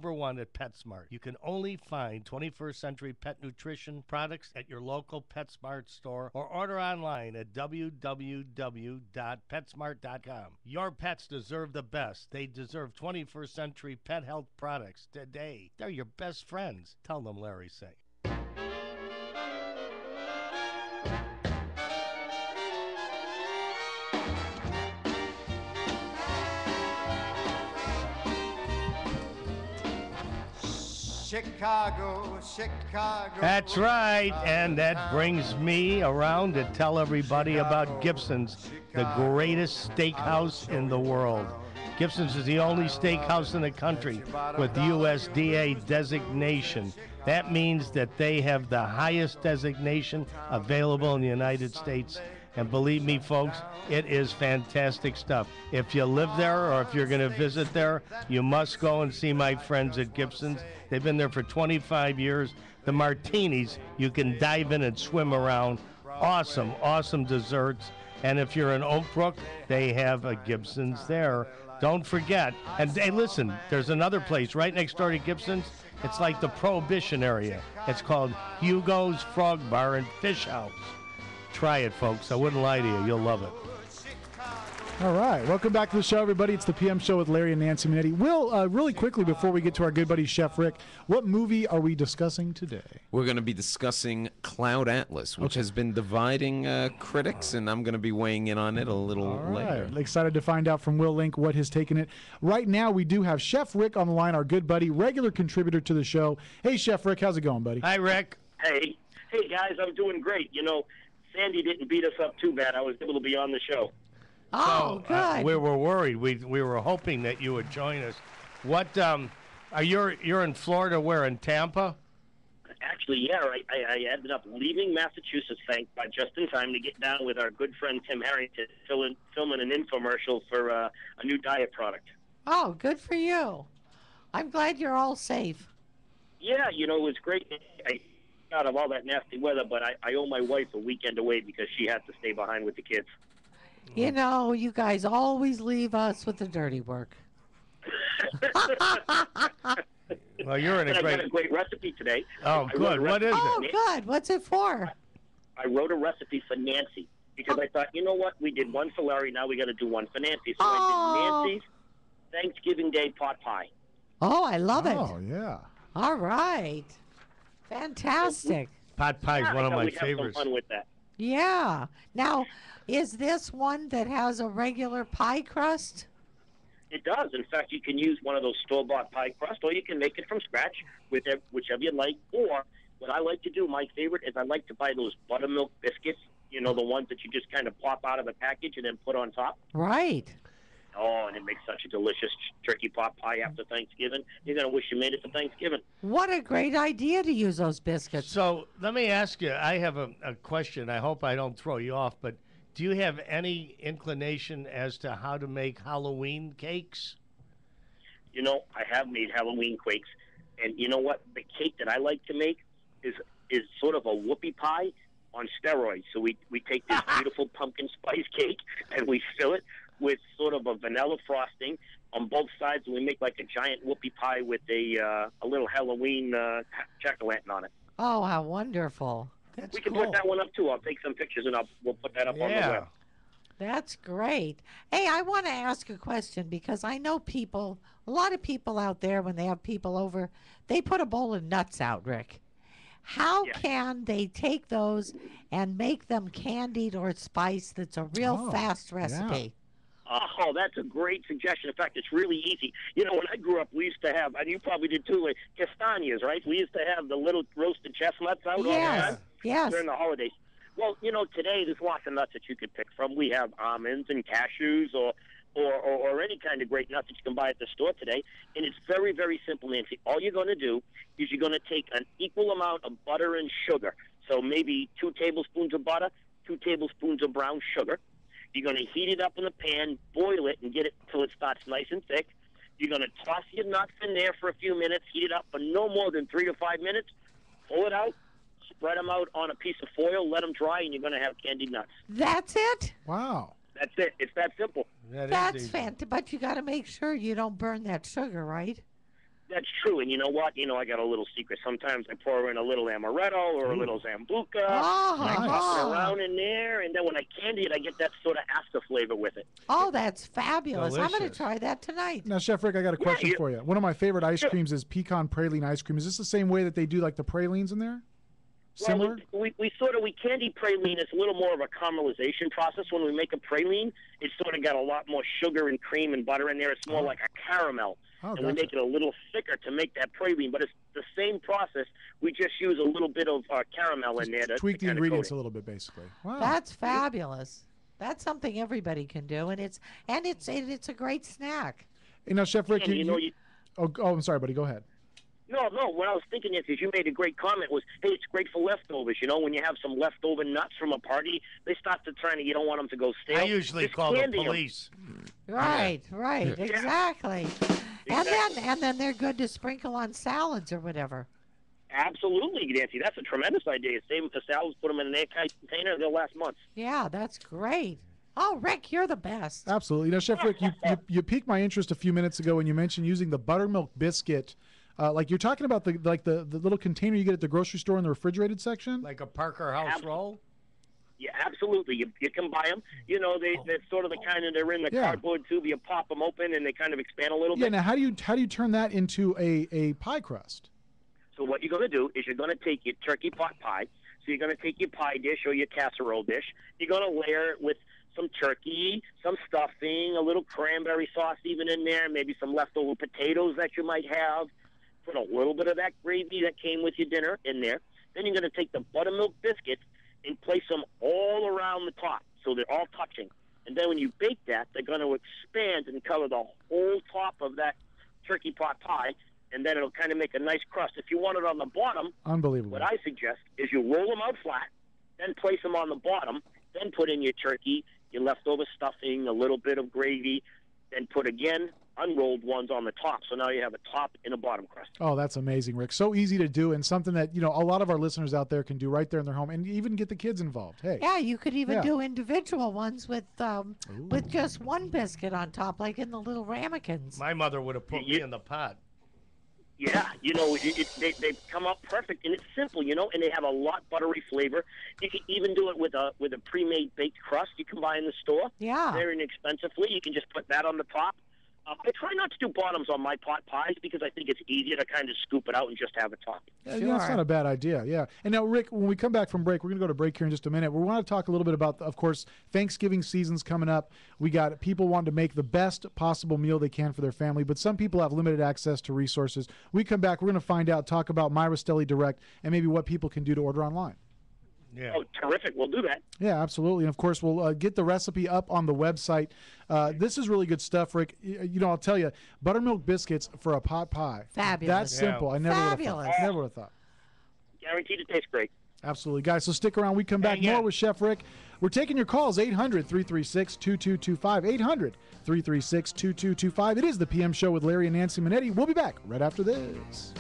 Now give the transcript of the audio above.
#1 at PetSmart. You can only find 21st Century Pet Nutrition products at your local PetSmart store or order online at www.petsmart.com. Your pets deserve the best. They deserve 21st Century Pet Health products today. They're your best friends. Tell them Larry sent you. Chicago, Chicago. That's right, and that brings me around to tell everybody about Gibson's, the greatest steakhouse in the world. Gibson's is the only steakhouse in the country with USDA designation. That means that they have the highest designation available in the United States. And believe me, folks, it is fantastic stuff. If you live there or if you're going to visit there, you must go and see my friends at Gibson's. They've been there for 25 years. The martinis, you can dive in and swim around. Awesome, awesome desserts. And if you're in Oak Brook, they have a Gibson's there. Don't forget. And hey, listen, there's another place right next door to Gibson's. It's like the Prohibition area. It's called Hugo's Frog Bar and Fish House. Try it, folks. I wouldn't lie to you. You'll love it. All right. Welcome back to the show, everybody. It's the PM Show with Larry and Nancy Manetti. Will, really quickly before we get to our good buddy Chef Rick, what movie are we discussing today? We're going to be discussing Cloud Atlas, which has been dividing critics, and I'm going to be weighing in on it a little later. Excited to find out from Will Link what has taken it. Right now, we do have Chef Rick on the line, our good buddy, regular contributor to the show. Hey, Chef Rick, how's it going, buddy? Hi, Rick. Hey, guys, I'm doing great. You know, Sandy didn't beat us up too bad. I was able to be on the show. Oh, good. We were worried. We were hoping that you would join us. What? You're in Florida? Where, in Tampa? Actually, yeah. I ended up leaving Massachusetts, just in time to get down with our good friend Tim Harrington, filming an infomercial for a new diet product. Oh, good for you. I'm glad you're all safe. Yeah, you know, it was great. Out of all that nasty weather, but I owe my wife a weekend away because she had to stay behind with the kids. You know, you guys always leave us with the dirty work. Well, you're in I got a great recipe today. Oh, good. What is it? Oh, good. What's it for? I wrote a recipe for Nancy because I thought, you know what? We did one for Larry. Now we got to do one for Nancy. So I did Nancy's Thanksgiving Day pot pie. Oh, I love it. Oh, yeah. All right. Fantastic. Pot pie is one of my favorites. Have some fun with that. Yeah. Now, is this one that has a regular pie crust? It does. In fact, you can use one of those store-bought pie crust, or you can make it from scratch with whichever you like. Or what I like to do, my favorite, is I like to buy those Buttermilk Biscuits, you know, the ones that you just kind of pop out of the package and then put on top. Right. Oh, and it makes such a delicious turkey pot pie after Thanksgiving. You're going to wish you made it for Thanksgiving. What a great idea to use those biscuits. So let me ask you, I have a question. I hope I don't throw you off, but do you have any inclination as to how to make Halloween cakes? You know, I have made Halloween cakes. And you know what? The cake that I like to make is sort of a whoopie pie on steroids. So we take this beautiful pumpkin spice cake and we fill it with sort of a vanilla frosting on both sides, and we make like a giant whoopie pie with a little Halloween jack-o'-lantern on it. Oh, how wonderful. We can put that one up, too. I'll take some pictures, and we'll put that up on the web. That's great. Hey, I want to ask a question because I know a lot of people out there, when they have people over, they put a bowl of nuts out, Rick. How can they take those and make them candied or spiced that's a real fast recipe? Yeah. Oh, that's a great suggestion. In fact, it's really easy. You know, when I grew up, we used to have, and you probably did too, like castañas, right? We used to have the little roasted chestnuts out all the time during the holidays. Well, you know, today there's lots of nuts that you could pick from. We have almonds and cashews or any kind of great nuts that you can buy at the store today. And it's very, very simple, Nancy. All you're going to do is you're going to take an equal amount of butter and sugar. So maybe 2 tablespoons of butter, 2 tablespoons of brown sugar. You're going to heat it up in the pan, boil it, and get it until it starts nice and thick. You're going to toss your nuts in there for a few minutes, heat it up for no more than 3 to 5 minutes, pull it out, spread them out on a piece of foil, let them dry, and you're going to have candied nuts. That's it? Wow. That's it. It's that simple. That's fantastic. But you got to make sure you don't burn that sugar, right? That's true, and you know what? I got a little secret. Sometimes I pour in a little amaretto or a little Zambuca. Oh, and I toss it around in there, and then when I candy it, I get that sort of after flavor with it. Oh, that's fabulous. I'm going to Delicious. try that tonight. Now, Chef Rick, I got a question for you. One of my favorite ice creams is pecan praline ice cream. Is this the same way that they do like the pralines in there? Similar? Well, we candy praline. It's a little more of a caramelization process. When we make a praline, it's sort of got a lot more sugar and cream and butter in there. It's more like a caramel. Oh, and we make it a little thicker to make that praline, but it's the same process. We just use a little bit of caramel in there to tweak the kind of ingredients coat a little bit, basically. Wow. That's fabulous. That's something everybody can do, and it's a great snack. You know, Chef Rick, And, oh, I'm sorry, buddy. Go ahead. No, what I was thinking is, because you made a great comment, was, hey, it's great for leftovers. When you have some leftover nuts from a party, they start to you don't want them to go stale. I usually Just call the candy 'em. police. Right, exactly. And then they're good to sprinkle on salads or whatever. Absolutely, Nancy. That's a tremendous idea. Save them for salads, put them in an airtight container, they'll last months. Yeah, that's great. Oh, Rick, you're the best. Absolutely. You know, Chef Rick, you piqued my interest a few minutes ago when you mentioned using the buttermilk biscuit. Like you're talking about the little container you get at the grocery store in the refrigerated section? Like a Parker House roll? Yeah, absolutely. You can buy them. They're sort of the kind of, they're in the cardboard tube. You pop them open and they kind of expand a little bit. Yeah. Now, how do you turn that into a pie crust? So what you're going to do is you're going to take your turkey pot pie. So you're going to take your pie dish or your casserole dish. You're going to layer it with some turkey, some stuffing, a little cranberry sauce even in there, maybe some leftover potatoes that you might have. Put a little bit of that gravy that came with your dinner in there. Then you're going to take the buttermilk biscuits and place them all around the top so they're all touching. And then when you bake that, they're going to expand and cover the whole top of that turkey pot pie, and then it'll kind of make a nice crust. If you want it on the bottom, unbelievable. What I suggest is you roll them out flat, then place them on the bottom, then put in your turkey, your leftover stuffing, a little bit of gravy, then put again unrolled ones on the top. So now you have a top and a bottom crust. Oh, that's amazing, Rick. So easy to do, and something that a lot of our listeners out there can do right there in their home, and even get the kids involved. Hey. Yeah, you could even do individual ones with just one biscuit on top, like in the little ramekins. My mother would have put me in the pot. Yeah, they come out perfect, and it's simple, and they have a lot buttery flavor. You can even do it with a pre-made baked crust you can buy in the store. Yeah. Very inexpensively. You can just put that on the top. I try not to do bottoms on my pot pies because I think it's easier to kind of scoop it out and just have a top. Yeah, that's not a bad idea, yeah. And now, Rick, when we come back from break, we're going to go to break here in just a minute. We want to talk a little bit about, of course, Thanksgiving season's coming up. We got people wanting to make the best possible meal they can for their family, but some people have limited access to resources. We come back, we're going to find out, talk about My Rastelli Direct, and maybe what people can do to order online. Yeah. Oh, terrific. We'll do that. Yeah, absolutely. And, of course, we'll get the recipe up on the website. This is really good stuff, Rick. I'll tell you, buttermilk biscuits for a pot pie. Fabulous. That's simple. I never would have thought. Guaranteed it tastes great. Absolutely. Guys, so stick around. We come back more with Chef Rick. We're taking your calls, 800-336-2225, 800-336-2225. It is the PM Show with Larry and Nancy Manetti. We'll be back right after this.